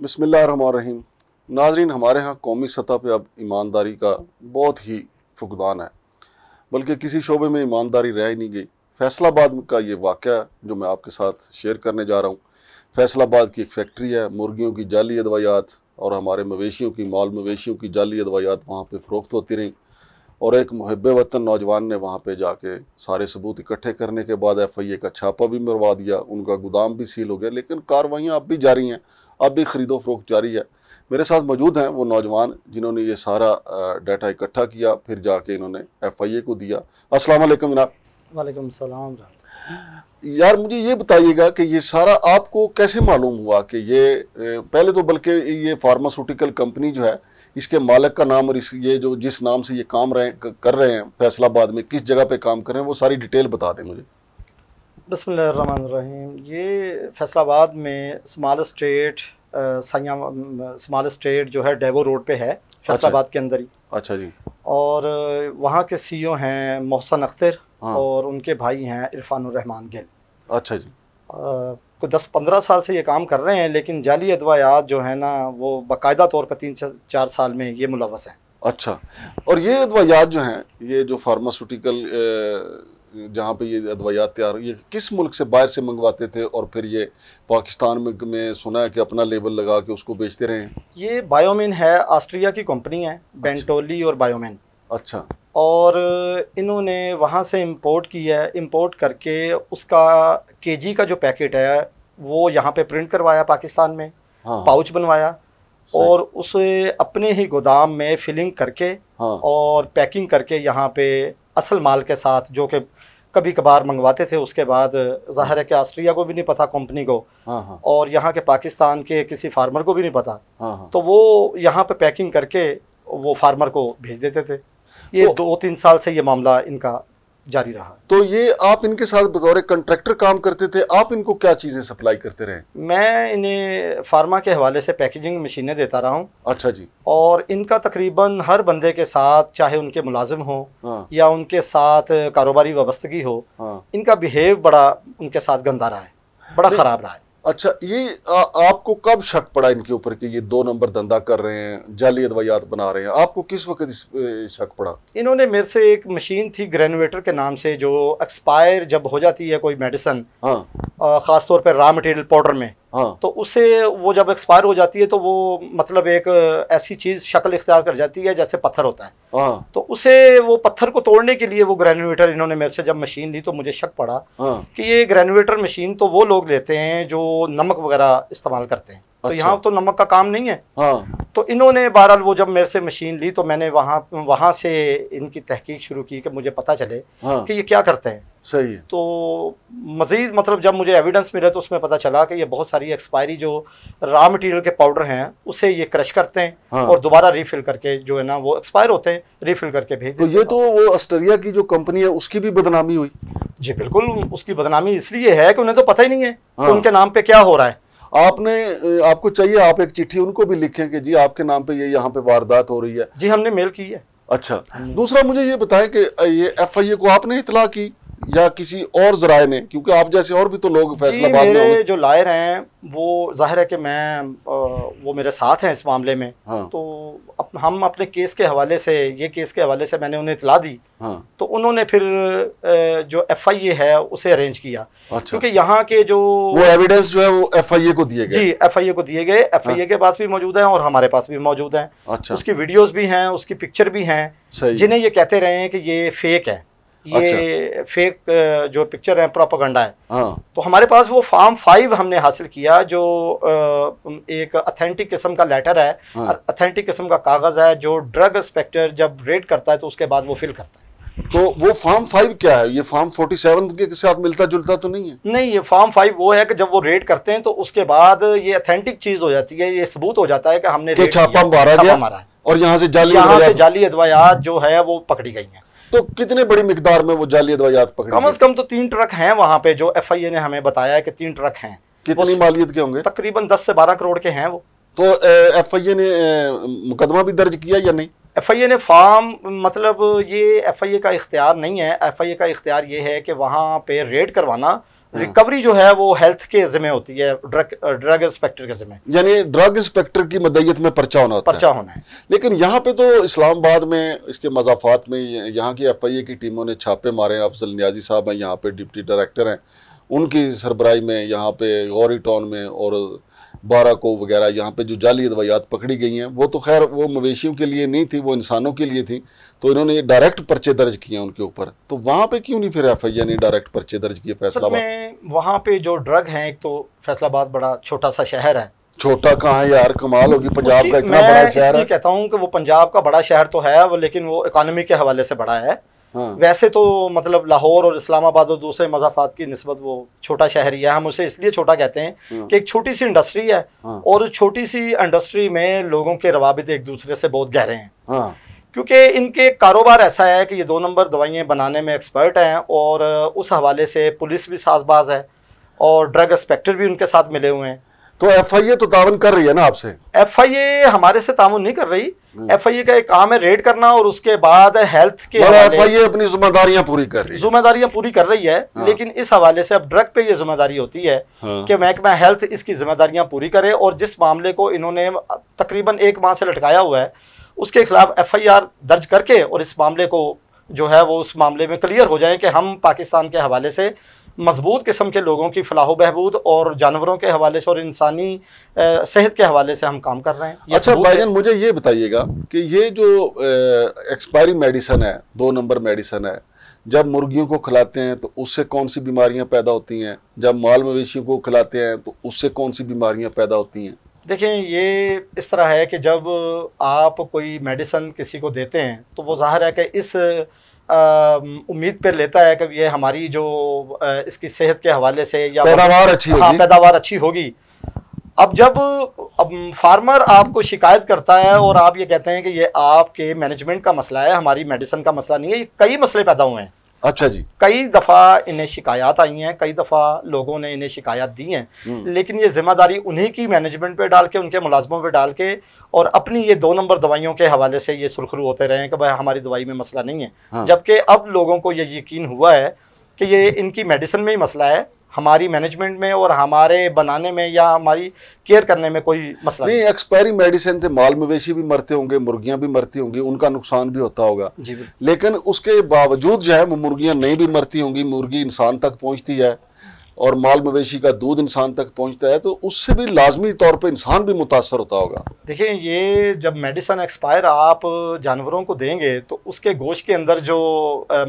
बिस्मिल्लाहिर्रहमानिर्रहीम। नाज़रीन, हमारे यहाँ कौमी सतह पे अब ईमानदारी का बहुत ही फुकदान है, बल्कि किसी शोबे में ईमानदारी रह ही नहीं गई। फैसलाबाद का ये वाक़या जो मैं आपके साथ शेयर करने जा रहा हूँ, फैसलाबाद की एक फैक्ट्री है, मुर्गियों की जाली अदवायात और हमारे मवेशियों की माल मवेशियों की जाली अदवायात वहाँ पे फ़रोख्त होती रहीं। और एक मुहिब वतन नौजवान ने वहाँ पे जाके सारे सबूत इकट्ठे करने के बाद FIA का छापा भी मरवा दिया, उनका गोदाम भी सील हो गया। लेकिन कार्रवाइयाँ अब भी जारी हैं, अब भी ख़रीदो फ़रोख्त जारी है। मेरे साथ मौजूद हैं वो नौजवान जिन्होंने ये सारा डाटा इकट्ठा किया, फिर जाके इन्होंने FIA को दिया। अस्सलाम वालेकुम जनाब। वालेकुम सलाम। यार, मुझे ये बताइएगा कि ये सारा आपको कैसे मालूम हुआ कि ये पहले तो बल्कि ये फार्मास्यूटिकल कंपनी जो है, इसके मालिक का नाम और इस ये जो जिस नाम से ये काम कर रहे हैं फैसलाबाद में, किस जगह पे काम कर रहे हैं, वो सारी डिटेल बता दें मुझे। बिस्मिल्लाहिर्रहमानिर्रहीम। ये फैसलाबाद में स्मॉल स्टेट जो है डेवो रोड पे है, फैसलाबाद के अंदर ही। अच्छा जी। और वहाँ के CEO हैं मोहसन अख्तर, हाँ। और उनके भाई हैं इरफानुर रहमान गिल। अच्छा जी। कोई 10-15 साल से ये काम कर रहे हैं, लेकिन जाली अदवायात जो है ना वो बाकायदा तौर पर 3 से 4 साल में ये मुलव्वस हैं। अच्छा, और ये अदवायात जो हैं, ये जो फार्मास्यूटिकल जहाँ पे ये अदवायात तैयार, ये किस मुल्क से बाहर से मंगवाते थे और फिर ये पाकिस्तान में सुना है कि अपना लेबल लगा के उसको बेचते रहे हैं? ये बायोमिन है, ऑस्ट्रिया की कंपनी है, बेंटोली और बायोमिन। अच्छा। और इन्होंने वहाँ से इंपोर्ट किया है, इंपोर्ट करके उसका KG का जो पैकेट है वो यहाँ पे प्रिंट करवाया पाकिस्तान में। हाँ। पाउच बनवाया और उसे अपने ही गोदाम में फिलिंग करके, हाँ। और पैकिंग करके यहाँ पे असल माल के साथ, जो कि कभी कभार मंगवाते थे, उसके बाद ज़ाहिर है कि ऑस्ट्रिया को भी नहीं पता, कंपनी को। हाँ। हाँ। और यहाँ के पाकिस्तान के किसी फार्मर को भी नहीं पता। हाँ। हाँ। तो वो यहाँ पे पैकिंग करके वो फार्मर को भेज देते थे। ये 2-3 साल से ये मामला इनका जारी रहा। तो ये आप इनके साथ बतौर कंट्रैक्टर काम करते थे, आप इनको क्या चीज़ें सप्लाई करते रहे? मैं इन्हें फार्मा के हवाले से पैकेजिंग मशीनें देता रहा हूँ। अच्छा जी। और इनका तकरीबन हर बंदे के साथ, चाहे उनके मुलाजिम हो, हाँ। या उनके साथ कारोबारी वाबस्तगी हो, हाँ। इनका बिहेव बड़ा उनके साथ गंदा रहा है, बड़ा ख़राब रहा है। अच्छा, ये आपको कब शक पड़ा इनके ऊपर कि ये 2 नंबर धंधा कर रहे हैं, जाली अदवायात बना रहे हैं? आपको किस वक्त इस शक पड़ा? इन्होंने मेरे से एक मशीन थी ग्रेनुएटर के नाम से, जो एक्सपायर जब हो जाती है कोई मेडिसिन, हाँ। ख़ास तौर पे रॉ मटेरियल पाउडर में, हाँ। तो उससे वो जब एक्सपायर हो जाती है तो वो मतलब एक ऐसी चीज़ शक्ल इख्तियार कर जाती है जैसे पत्थर होता है। हाँ। तो उसे, वो पत्थर को तोड़ने के लिए वो ग्रेनुएटर इन्होंने मेरे से जब मशीन ली तो मुझे शक पड़ा। हाँ। कि ये ग्रेनुएटर मशीन तो वो लोग लेते हैं जो नमक वगैरह इस्तेमाल करते हैं, तो अच्छा। यहाँ तो नमक का काम नहीं है। हाँ। तो इन्होंने बहरहाल वो जब मेरे से मशीन ली तो मैंने वहाँ से इनकी तहकीक शुरू की कि मुझे पता चले हाँ। कि ये क्या करते हैं। सही है। तो मज़ीद मतलब जब मुझे एविडेंस मिला तो उसमें पता चला कि ये बहुत सारी एक्सपायरी जो रॉ मटेरियल के पाउडर हैं उसे ये क्रश करते हैं। हाँ। और दोबारा रीफिल करके जो है ना वो एक्सपायर होते हैं, रीफिल करके भेज देते हैं। तो ये तो वो ऑस्ट्रेलिया की जो कंपनी है उसकी भी बदनामी हुई? जी बिल्कुल, उसकी बदनामी इसलिए है कि उन्हें तो पता ही नहीं है हाँ। कि उनके नाम पे क्या हो रहा है। आपको चाहिए आप एक चिट्ठी उनको भी लिखें कि जी आपके नाम पे ये यहाँ पे वारदात हो रही है। जी हमने मेल की है। अच्छा, दूसरा मुझे ये बताएं कि ये FIA को आपने इतला की या किसी और जराए ने? क्योंकि आप जैसे और भी तो लोग फैसलाबाद में मेरे जो लायर हैं वो ज़ाहिर है कि वो मेरे साथ हैं इस मामले में। हाँ। तो हम अपने केस के हवाले से, ये केस के हवाले से मैंने उन्हें इतला दी। हाँ। तो उन्होंने फिर जो FIA है उसे अरेंज किया। अच्छा। क्योंकि यहाँ के जो वो एविडेंस जो है वो FIA को दिए गए? जी FIA को दिए गए। FIA के पास भी मौजूद हैं और हमारे पास भी मौजूद हैं। अच्छा। उसकी वीडियोस भी हैं, उसकी पिक्चर भी हैं, जिन्हें ये कहते रहे हैं कि ये फेक है, ये फेक जो पिक्चर है प्रोपेगेंडा है। हाँ। तो हमारे पास वो फॉर्म 5 हमने हासिल किया जो एक अथेंटिक किस्म का लेटर है, हाँ। अथेंटिक किस्म का कागज़ है जो ड्रग इंस्पेक्टर जब रेड करता है तो उसके बाद वो फिल करता है। तो वो फॉर्म 5 क्या है? ये फॉर्म 47 के साथ मिलता जुलता तो नहीं है? नहीं, ये फॉर्म 5 वो है कि जब वो रेड करते हैं तो उसके बाद ये अथेंटिक चीज़ हो जाती है, ये सबूत हो जाता है कि हमने छापा मारा गया और यहाँ से जाली अदवायात जो है वो पकड़ी गई हैं। तो कितने बड़ी मिकदार में वो जाली अदवायात पकड़ी? कम से कम तो 3 ट्रक हैं वहाँ पे, जो FIA ने हमें बताया है कि 3 ट्रक हैं। कितनी मालियत के होंगे? तकरीबन 10 से 12 करोड़ के हैं वो। तो FIA ने मुकदमा भी दर्ज किया या नहीं? FIA ने फॉर्म, मतलब ये FIA का इख्तियार नहीं है। FIA का इख्तियार ये है कि वहाँ पे रेड करवाना रिकवरी जो है वो हेल्थ के जिम्मे होती है, ड्रग इंस्पेक्टर के जिम्मे, यानी ड्रग इंस्पेक्टर की मदयत में पर्चा होना होता है। लेकिन यहाँ पे तो इस्लामाबाद में इसके मज़ाफ़ात में यहाँ की FIA की टीमों ने छापे मारे हैं। अफजल नियाजी साहब हैं यहाँ पे, डिप्टी डायरेक्टर हैं, उनकी सरबराही में यहाँ पे गौरी टाउन में और बाराको वगैरह यहाँ पे जो जाली दवाइयात पकड़ी गई हैं, वो तो खैर वो मवेशियों के लिए नहीं थी, वो इंसानों के लिए थी, तो इन्होंने डायरेक्ट पर्चे दर्ज किए उनके ऊपर। तो वहाँ पे क्यों नहीं फिर FIA ने डायरेक्ट पर्चे दर्ज किए फैसलाबाद? वहाँ पे जो ड्रग हैं, एक तो फैसलाबाद बड़ा छोटा सा शहर है। छोटा कहाँ है यार, कमाल होगी, पंजाब का इतना बड़ा शहर है। कहता हूँ कि वो पंजाब का बड़ा शहर तो है वो, लेकिन वो इकोनॉमी के हवाले से बड़ा है। हाँ। वैसे तो मतलब लाहौर और इस्लामाबाद और दूसरे मज़ाफ़ात की निस्बत वो छोटा शहर ही है। हम उसे इसलिए छोटा कहते हैं कि एक छोटी सी इंडस्ट्री है, और छोटी सी इंडस्ट्री में लोगों के रवाबित एक दूसरे से बहुत गहरे हैं, क्योंकि इनके कारोबार ऐसा है कि ये 2 नंबर दवाइयाँ बनाने में एक्सपर्ट हैं, और उस हवाले से पुलिस भी साजबाज है और ड्रग इंस्पेक्टर भी उनके साथ मिले हुए हैं। तो FIA तो तावन कर रही है ना आपसे? FIA हमारे से तावन नहीं कर रही। FIA का एक काम है रेड करना, और उसके बाद हेल्थ के FIA अपनी जिम्मेदारियां पूरी कर रही है। हाँ। लेकिन इस हवाले से अब ड्रग पे ये जिम्मेदारी होती है, हाँ, कि महकमा हेल्थ इसकी जिम्मेदारियां पूरी करे, और जिस मामले को इन्होंने तकरीबन 1 माह से लटकाया हुआ है उसके खिलाफ FIR दर्ज करके, और इस मामले को जो है वो उस मामले में क्लियर हो जाए कि हम पाकिस्तान के हवाले से मजबूत किस्म के लोगों की फलाह बहबूद और जानवरों के हवाले से और इंसानी सेहत के हवाले से हम काम कर रहे हैं। अच्छा भाईजान, मुझे ये बताइएगा कि ये जो एक्सपायरी मेडिसिन है, 2 नंबर मेडिसिन है, जब मुर्गियों को खिलाते हैं तो उससे कौन सी बीमारियां पैदा होती हैं, जब माल मवेशियों को खिलाते हैं तो उससे कौन सी बीमारियां पैदा होती हैं? देखें, ये इस तरह है कि जब आप कोई मेडिसिन किसी को देते हैं तो वो ज़ाहिर है कि इस उम्मीद पर लेता है कि ये हमारी जो इसकी सेहत के हवाले से या पैदावार अच्छी होगी। हाँ, पैदावार अच्छी होगी। अब जब फार्मर आपको शिकायत करता है और आप ये कहते हैं कि ये आपके मैनेजमेंट का मसला है, हमारी मेडिसिन का मसला नहीं है, ये कई मसले पैदा हुए हैं। अच्छा जी। कई दफ़ा इन्हें शिकायत आई हैं, कई दफ़ा लोगों ने इन्हें शिकायत दी हैं, लेकिन ये जिम्मेदारी उन्हीं की मैनेजमेंट पे डाल के, उनके मुलाजमों पे डाल के, और अपनी ये 2 नंबर दवाइयों के हवाले से ये सुरखरू होते रहे हैं कि भाई हमारी दवाई में मसला नहीं है। हाँ। जबकि अब लोगों को ये यकीन हुआ है कि ये इनकी मेडिसिन में ही मसला है, हमारी मैनेजमेंट में और हमारे बनाने में या हमारी केयर करने में कोई मसला नहीं। एक्सपायरी मेडिसिन से माल मवेशी भी मरते होंगे, मुर्गियां भी मरती होंगी, उनका नुकसान भी होता होगा जी। लेकिन उसके बावजूद जो है वो मुर्गियां नहीं भी मरती होंगी, मुर्गी इंसान तक पहुंचती है और माल मवेशी का दूध इंसान तक पहुंचता है, तो उससे भी लाजमी तौर पर इंसान भी मुतासर होता होगा। देखिए, ये जब मेडिसिन एक्सपायर आप जानवरों को देंगे तो उसके गोश्त के अंदर जो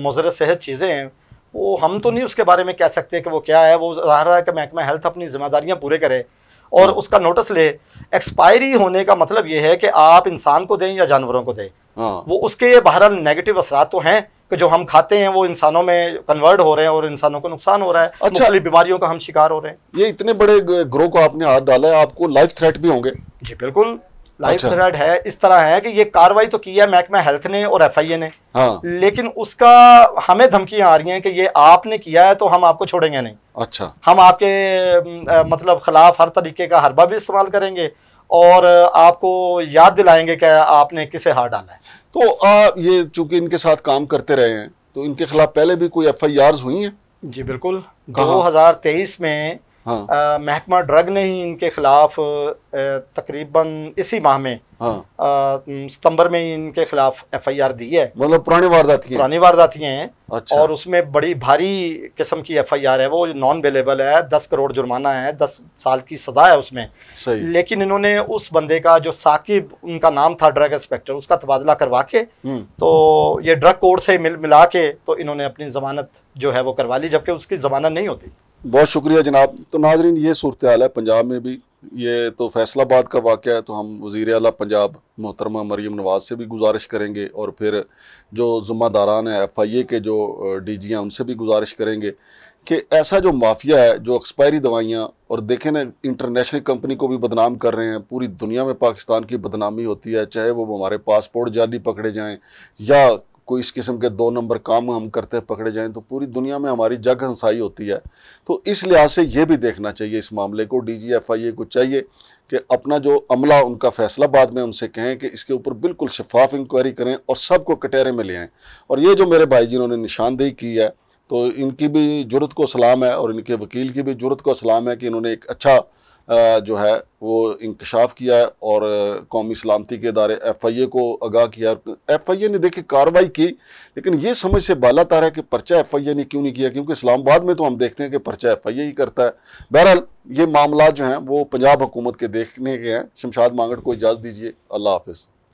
मुज़र सेहत चीज़ें हैं वो हम तो नहीं उसके बारे में कह सकते कि वो क्या है। वो ज़ाहिर है कि महकमा हेल्थ अपनी जिम्मेदारियां पूरे करे और उसका नोटिस ले। एक्सपायरी होने का मतलब ये है कि आप इंसान को दें या जानवरों को दें, वो उसके बहरहाल नेगेटिव असरात तो हैं कि जो हम खाते हैं वो इंसानों में कन्वर्ट हो रहे हैं और इंसानों को नुकसान हो रहा है। अच्छा, बीमारियों का हम शिकार हो रहे हैं। ये इतने बड़े ग्रोह को आपने हाथ डाला है, आपको लाइफ थ्रेट भी होंगे? जी बिल्कुल, लाइफ थ्रेट है। इस तरह है कि ये कार्रवाई तो की है महकमा हेल्थ ने और FIA ने, हाँ, लेकिन उसका हमें धमकियां आ रही हैं कि ये आपने किया है तो हम आपको छोड़ेंगे नहीं। अच्छा, हम आपके मतलब खिलाफ हर तरीके का हरबा भी इस्तेमाल करेंगे और आपको याद दिलाएंगे कि आपने किसे हाथ डाला है। तो ये चूंकि इनके साथ काम करते रहे हैं तो इनके खिलाफ पहले भी कोई FIRs हुई हैं? जी बिल्कुल, 2023 में हाँ, महकमा ड्रग ने ही इनके खिलाफ तकरीबन इसी माह में हाँ, सितंबर में ही इनके खिलाफ FIR दी है। मतलब पुरानी वारदातियां हैं। अच्छा। और उसमें बड़ी भारी किस्म की FIR है, वो नॉन बेलेबल है, 10 करोड़ जुर्माना है, 10 साल की सजा है उसमें। सही। लेकिन इन्होंने उस बंदे का जो साकिब उनका नाम था ड्रग इंस्पेक्टर, उसका तबादला करवा के तो ये ड्रग कोर्ट से मिला के तो इन्होंने अपनी जमानत जो है वो करवा ली, जबकि उसकी जमानत नहीं होती। बहुत शुक्रिया जनाब। तो नाजरीन, ये सूरत हाल है पंजाब में भी। ये तो फैसलाबाद का वाक़या है, तो हम वज़ीर आला पंजाब मोहतरमा मरीम नवाज़ से भी गुजारिश करेंगे और फिर जो ज़िम्मेदारान हैं FIA के जो DG हैं उनसे भी गुजारिश करेंगे कि ऐसा जो माफिया है जो एक्सपायरी दवाइयाँ, और देखें ना इंटरनेशनल कंपनी को भी बदनाम कर रहे हैं, पूरी दुनिया में पाकिस्तान की बदनामी होती है, चाहे वो हमारे पासपोर्ट जाली पकड़े जाएँ या कोई इस किस्म के 2 नंबर काम हम करते पकड़े जाएं, तो पूरी दुनिया में हमारी जग हंसाई होती है। तो इस लिहाज से ये भी देखना चाहिए इस मामले को। DG FIA को चाहिए कि अपना जो अमला उनका फैसलाबाद में उनसे कहें कि इसके ऊपर बिल्कुल शफाफ इंक्वायरी करें और सबको कटहरे में ले आएँ। और ये जो मेरे भाई जिन्होंने निशानदेही की है तो इनकी भी जुर्रत को सलाम है और इनके वकील की भी जुर्रत को सलाम है कि इन्होंने एक अच्छा जो है वो इंकशाफ किया है और कौमी सलामती के इदारे FIA को आगाह किया। FIA ने देखिए कार्रवाई की, लेकिन ये समझ से बाला तार है कि पर्चा FIA ने क्यों नहीं किया, क्योंकि इस्लामाबाद में तो हम देखते हैं कि पर्चा FIA ही करता है। बहरहाल ये मामला जो हैं वो पंजाब हुकूमत के देखने के हैं। शमशाद मांगड़ को इजाज़त दीजिए। अल्लाह हाफिज़।